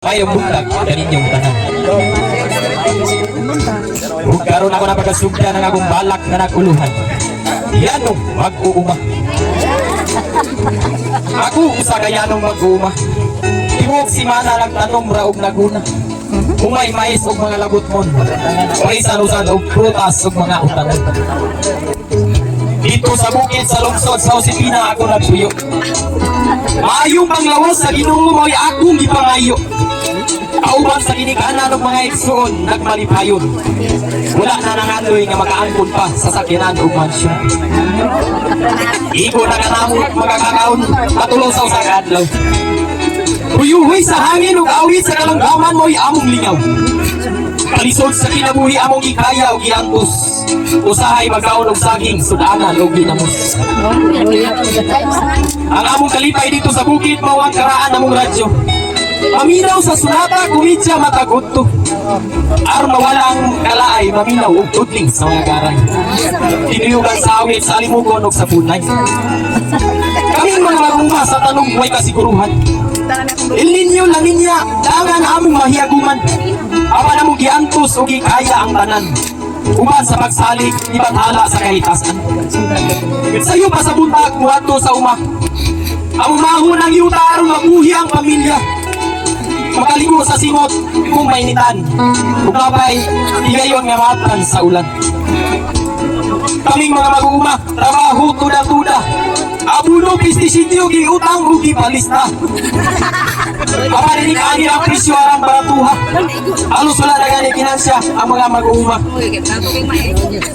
Mayong buntag kaninyong tanan. Ug karon ako napagasuggda ng akong balak na naguluhan. Yanong mag-uuma. Ako usa ka yanong mag-uuma. Tiwog si mana lang tanom raog naguna. Umay mais og mga lagot mon. Paisan-usan og prutas og mga utanon. Dito sa bukid sa lungsod sa Josefina ako nagsuyo. Maayong panglawas sa Ginoo mo'y akong gipangayo. Kauban sa ginikanan ng mga igsoon nagmalipayon. Wala na nangandoy nga makaangkon pa sa sakyanan o mansyon. Igo na kanamot magkakakaon patulong sa usang adlaw. Huyuhoy sa hangin ug awit sa kalanggaman mo'y among lingaw. Kalisod sa kinabuhi among ikaya o giangkos. Usahay magkaon og saging sudanan o ginamos. Ang among kalipay dito sa bukid mao ang karaan among radyo. Maminaw sa sunata kumidya mataguto. Aron mawalang kalaay maminaw og tudling sa mga garay. Tinuyugan sa awit sa alimugon ug sa punay. Kaming mga maguma sa tanong buhay kasiguruhan. El Niño La Niña dangan among mahiaguman. Apan among giantos ug gikaya ang tanan. Uban sa pagsalig ibathala sa kahitasan. Sayo pa sa buntag muadto sa uma. Ang mahunang yuta aron mabuhi ang pamilya. Makaligo sa simot kung mainitan. Bukabay, igayon nga matan sa ulan. Kaming mga mag-uuma, trabaho tuda-tuda. Abuno pistisityo, giutang o gipalista. Kaparinig ani ang presyo arang baratuha. Halos wala na gani kinansya ang mga mag-uuma.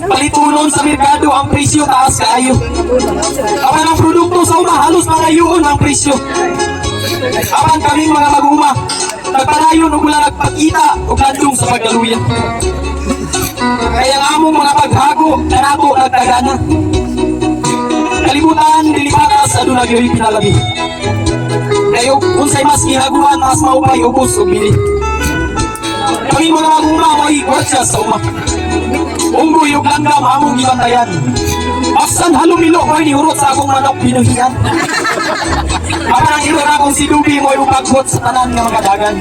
Palitunon sa merkado ang presyo taas kaayo. Kapan ang produkto sa uma, halos marayoon ang presyo. Apan kaming mga mag-uuma, nagpadayon o wala nagpakita o kandong sa pagdaluyan. Kaya ang among mga paghago, kanato nagtagana. Kalibutan, dilibatas, adunag yo'y pinalabi. Kayo, unsay mas gihaguan, mas maupay, ubos o bili. Kaming mga mag-uuma, may gwardsya sa uma. Unggoy o langgam, among gibantayan. Aksan halumilo, may nihurot sa akong manok pinuhian. Apan ang iro na kung si Dubi mo'y upagbot sa tanan nga mga dagan.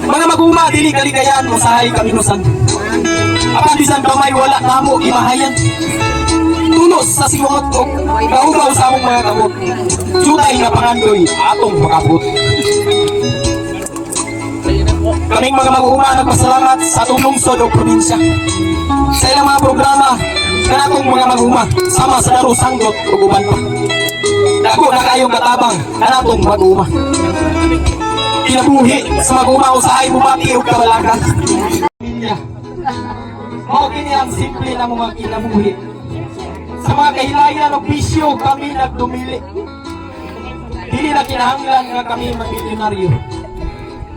Mga mag-uma, dili kaligayan, usahay kaminusan. Apan bisan pa may wala namo imahayan. Tulos sa simot o kaugaw sa among mga kamot. Jutay nga pangandoy, atong makabot. Kaming mga mag-uma nagpasalamat sa atong lungsod o probinsya. Sa ilang mga programa, kanatong mga mag-uma, sama sa laro sanggot o guban pa. Dako na kayong katabang, kanatong mag-uma. Kinabuhi sa mag-uma usahay bumati o kabalakan. Mao kini ang simple na mga kinabuhi. Sa mga kahilayan o bisyo kami nagdumili. Dili na kinahanglan nga kami mag-milyonaryo.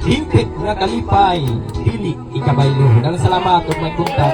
Hingpit nga kalipay, dili ikabaylo. Dalang salamat o may punta.